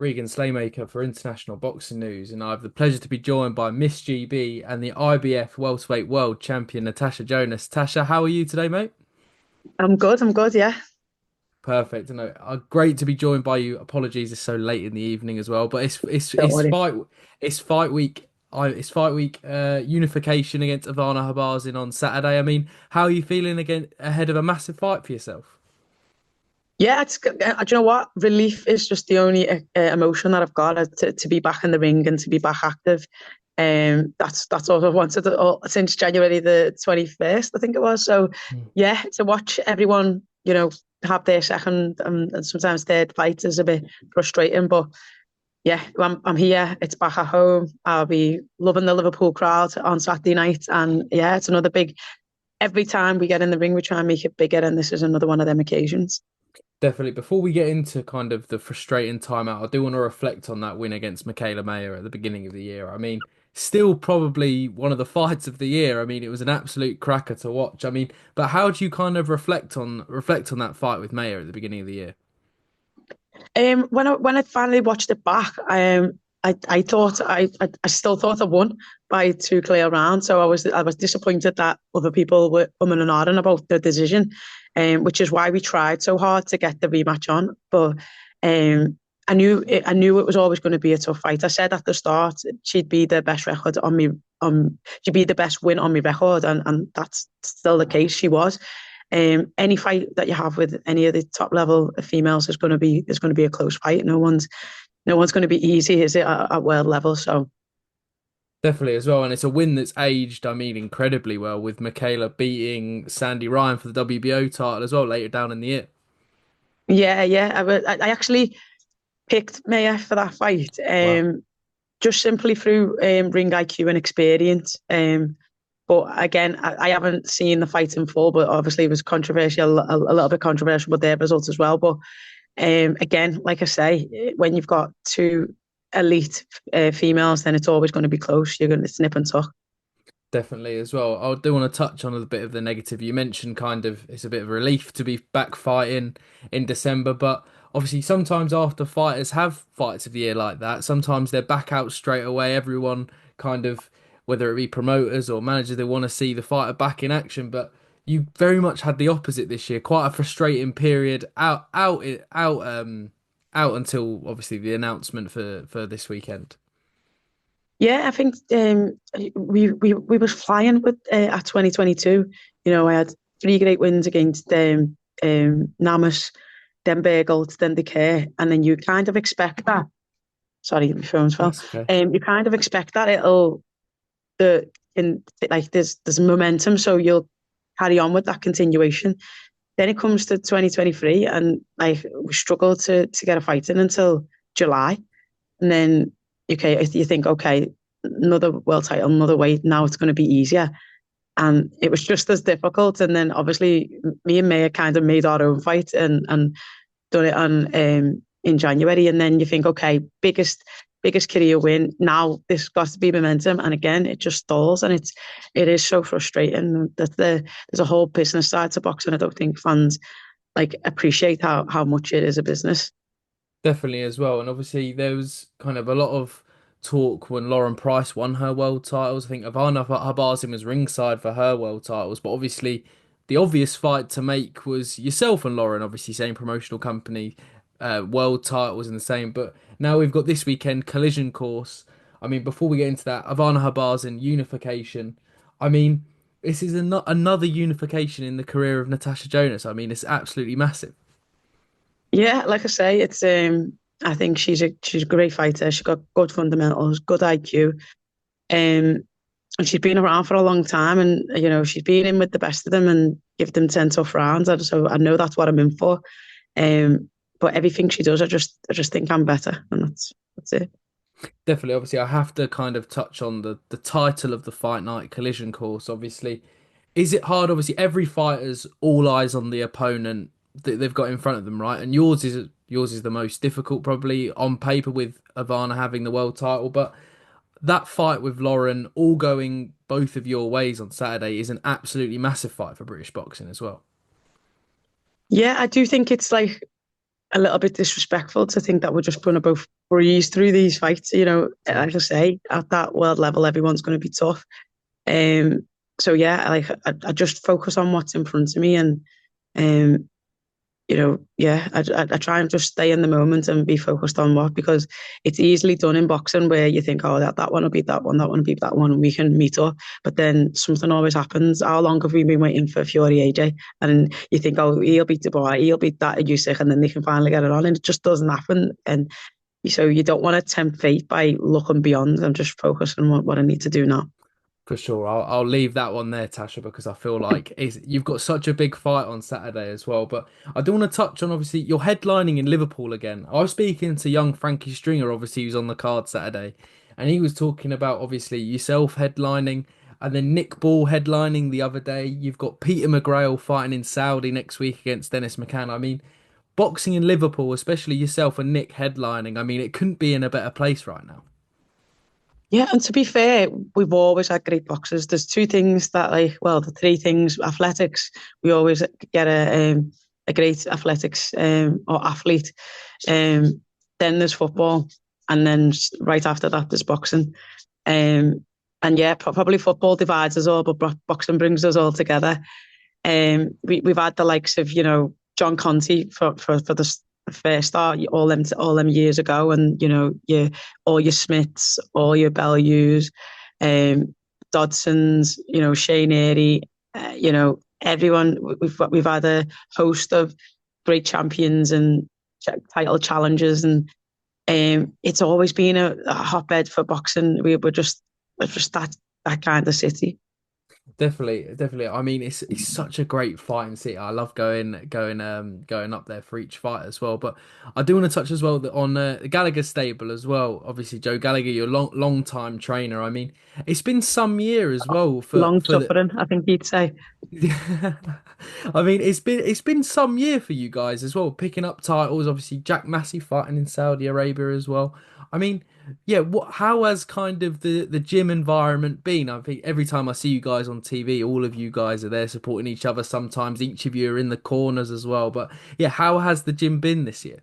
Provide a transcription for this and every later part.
Regan Slaymaker for International Boxing News, and I have the pleasure to be joined by Miss GB and the IBF Welterweight World Champion Natasha Jonas. Tasha, how are you today, mate? I'm good. I'm good. Yeah. Perfect. And great to be joined by you. Apologies, it's so late in the evening as well, but Don't worry. it's fight week. It's fight week. Unification against Ivana Habazin on Saturday. I mean, how are you feeling again ahead of a massive fight for yourself? Yeah. Do you know what? Relief is just the only emotion that I've got to be back in the ring and to be back active. That's all I've wanted since January the 21st, I think it was. So, yeah, to watch everyone, have their second and sometimes third fight is a bit frustrating, but yeah, I'm here. It's back at home. I'll be loving the Liverpool crowd on Saturday night, and yeah, it's another big. Every time we get in the ring, we try and make it bigger, and this is another one of them occasions. Definitely. Before we get into kind of the frustrating timeout, I do want to reflect on that win against Mikaela Mayer at the beginning of the year. I mean, still probably one of the fights of the year. I mean, it was an absolute cracker to watch. I mean, but how do you kind of reflect on that fight with Mayer at the beginning of the year? When I finally watched it back, I thought I still thought I won by two clear rounds. So I was disappointed that other people were umming and ahhing about the decision, which is why we tried so hard to get the rematch on. But I knew it was always going to be a tough fight. I said at the start she'd be the best record on me. She'd be the best win on my record, and that's still the case. She was. Any fight that you have with any of the top level females is going to be a close fight. No one's going to be easy, is it, at world level? So Definitely as well, and it's a win that's aged, I mean, incredibly well with Michaela beating Sandy Ryan for the WBO title as well later down in the year. yeah, yeah. I actually picked Maya for that fight, Wow. just simply through ring IQ and experience. But again, I haven't seen the fight in full, but obviously it was controversial, a little bit controversial with their results as well. But again, like I say, when you've got two elite females, then it's always going to be close. You're going to snip and tuck. Definitely as well. I do want to touch on a bit of the negative. You mentioned kind of it's a bit of a relief to be back fighting in December, but obviously sometimes after fighters have fights of the year like that, sometimes they're back out straight away. Everyone kind of, whether it be promoters or managers, they want to see the fighter back in action. But you very much had the opposite this year. Quite a frustrating period out until obviously the announcement for this weekend. Yeah, I think we was flying with at 2022. I had three great wins against Namas, then Bergholt, then De Care, and then you kind of expect that. Sorry, my phone's fell. That's okay. You kind of expect that it'll the in like there's momentum, so you'll carry on with that continuation. Then it comes to 2023, and like we struggled to get a fight in until July, and then okay, you think okay, another world title, another weight. Now it's going to be easier, and it was just as difficult. And then obviously me and Maya kind of made our own fight and done it on in January. And then you think, okay, biggest career win. Now this got to be momentum, and again it just stalls, and it is so frustrating that there's a whole business side to boxing. I don't think fans like appreciate how much it is a business. Definitely as well. And obviously there was kind of a lot of talk when Lauren Price won her world titles. I think Ivana Habazin was ringside for her world titles, but obviously the obvious fight to make was yourself and Lauren, obviously same promotional company, world titles in the same. But now we've got this weekend collision course. I mean, before we get into that, Ivana Habazin unification. I mean, this is another unification in the career of Natasha Jonas. I mean, it's absolutely massive. Yeah, like I say, it's I think she's a great fighter. She's got good fundamentals, good IQ, and she's been around for a long time. And she's been in with the best of them and give them 10 tough rounds. So I know that's what I'm in for. But everything she does, I just think I'm better, and that's it. Definitely, obviously, I have to kind of touch on the title of the fight night collision course. Obviously, is it hard? Obviously, every fighter's all eyes on the opponent that they've got in front of them, right? And yours is the most difficult, probably on paper, with Ivana having the world title. But that fight with Lauren, all going both of your ways on Saturday, is an absolutely massive fight for British boxing as well. Yeah, I do think it's like a little bit disrespectful to think that we're just going to breeze through these fights. Mm. Like I say, at that world level, everyone's going to be tough. Um, so yeah, I just focus on what's in front of me, and um, yeah, I try and just stay in the moment and be focused on what, because it's easily done in boxing where you think, oh, that one will beat that one, that one will beat that one, and we can meet up. But then something always happens. How long have we been waiting for Fury AJ? And you think, oh, he'll beat Dubois, he'll beat that Usyk, and then they can finally get it on, and it just doesn't happen. And so you don't want to tempt fate by looking beyond. I'm just focusing on what I need to do now. For sure. I'll leave that one there, Tasha, because I feel like you've got such a big fight on Saturday as well. But I do want to touch on, obviously, you're headlining in Liverpool again. I was speaking to young Frankie Stringer, obviously, who's on the card Saturday, and he was talking about, obviously, yourself headlining and then Nick Ball headlining the other day. You've got Peter McGrail fighting in Saudi next week against Dennis McCann. I mean, boxing in Liverpool, especially yourself and Nick headlining, I mean, it couldn't be in a better place right now. Yeah, and to be fair, we've always had great boxers. There's two things that, the three things: athletics. We always get a great athletics or athlete. Then there's football, and then right after that there's boxing. And yeah, probably football divides us all, but boxing brings us all together. We've had the likes of John Conti for the first start all them years ago, and all your Smiths, all your Bellews, um, Dodsons, Shane Airy, everyone. We've had a host of great champions and title challenges, and it's always been a hotbed for boxing. We're just that kind of city. Definitely, definitely. I mean, it's such a great fighting city. I love going up there for each fight as well. But I do want to touch as well that on the Gallagher stable as well. Obviously, Joe Gallagher, your long time trainer. I mean, it's been some year as well for Long the. suffering, I think you'd say. I mean, it's been some year for you guys as well, picking up titles. Obviously, Jack Massey fighting in Saudi Arabia as well. I mean, yeah, how has kind of the gym environment been? I think every time I see you guys on TV, all of you guys are there supporting each other. Sometimes each of you are in the corners as well. But yeah, how has the gym been this year?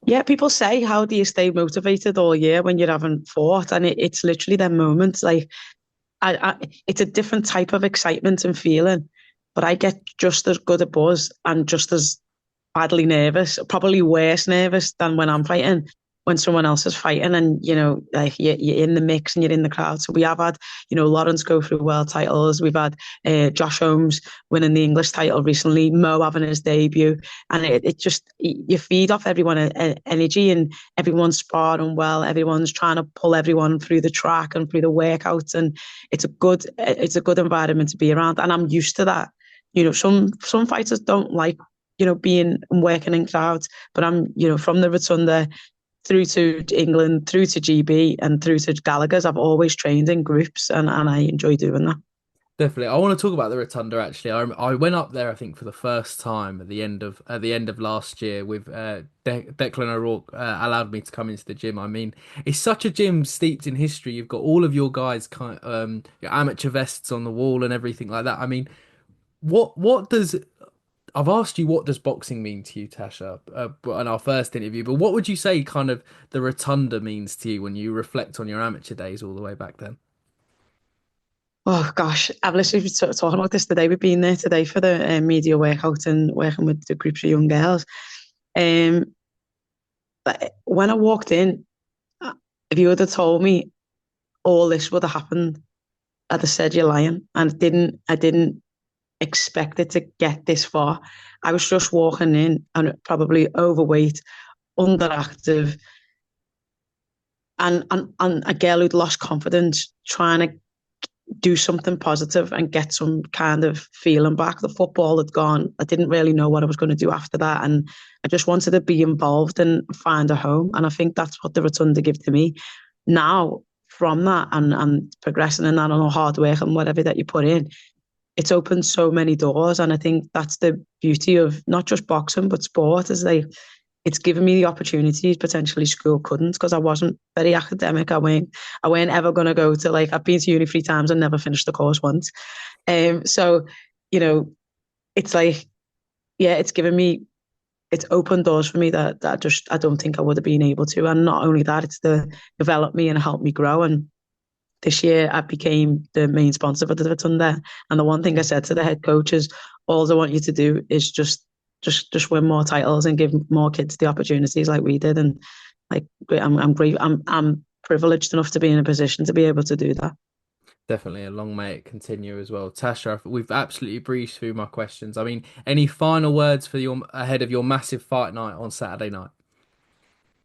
Yeah, people say, how do you stay motivated all year when you're having fought? And it's literally them moments. Like, it's a different type of excitement and feeling, but I get just as good a buzz and just as badly nervous, probably worse nervous than when I'm fighting, when someone else is fighting, and like you're in the mix and you're in the crowd. So we have had, Lawrence go through world titles. We've had Josh Holmes winning the English title recently, Mo having his debut, and it just, you feed off everyone energy, and everyone's sparring well. Everyone's trying to pull everyone through the track and through the workouts, and it's a good environment to be around. And I'm used to that. Some fighters don't like being and working in crowds. But I'm, from the Rotunda through to England, through to GB, and through to Gallagher's, I've always trained in groups, and I enjoy doing that. Definitely, I want to talk about the Rotunda actually. I went up there, I think, for the first time at the end of last year with Declan O'Rourke allowed me to come into the gym. I mean, it's such a gym steeped in history. You've got all of your guys your amateur vests on the wall and everything like that. I mean, what does I've asked you what does boxing mean to you, Tasha, in our first interview, but what would you say kind of the Rotunda means to you when you reflect on your amateur days all the way back then? Oh gosh, I've literally been sort of talking about this today. We've been there today for the media workout and working with the groups of young girls. Um, but when I walked in, if you would have told me all this would have happened, I'd have said you're lying. And I didn't expect it to get this far. I was just walking in and probably overweight, underactive, and a girl who'd lost confidence, trying to do something positive and get some kind of feeling back. The football had gone. I didn't really know what I was going to do after that. And I just wanted to be involved and find a home. And I think that's what the Rotunda give to me. Now, from that and progressing in that, and all hard work and whatever that you put in, it's opened so many doors. And I think that's the beauty of not just boxing, but sport, is it's given me the opportunities potentially school couldn't, because I wasn't very academic. I weren't ever going to go to, like, I've been to uni 3 times and never finished the course once. So, you know, it's like, yeah, it's given me it's opened doors for me that just I don't think I would have been able to. And not only that, it's developed me and helped me grow. And this year I became the main sponsor for the Rotunda. And the one thing I said to the head coach is, all I want you to do is just win more titles and give more kids the opportunities like we did. And like I'm great. I'm privileged enough to be in a position to be able to do that. Definitely a long may it continue as well. Tasha, we've absolutely breezed through my questions. I mean, any final words for your ahead of your massive fight night on Saturday night?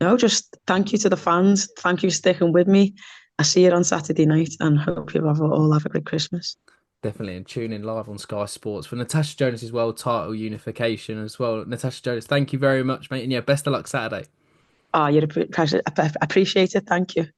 No, just thank you to the fans. Thank you for sticking with me. I see you on Saturday night and hope you all have a great Christmas. Definitely, and tune in live on Sky Sports for Natasha Jonas' world title unification as well. Natasha Jonas, thank you very much, mate, and yeah, best of luck Saturday. Oh, you're a pleasure. I appreciate it. Thank you.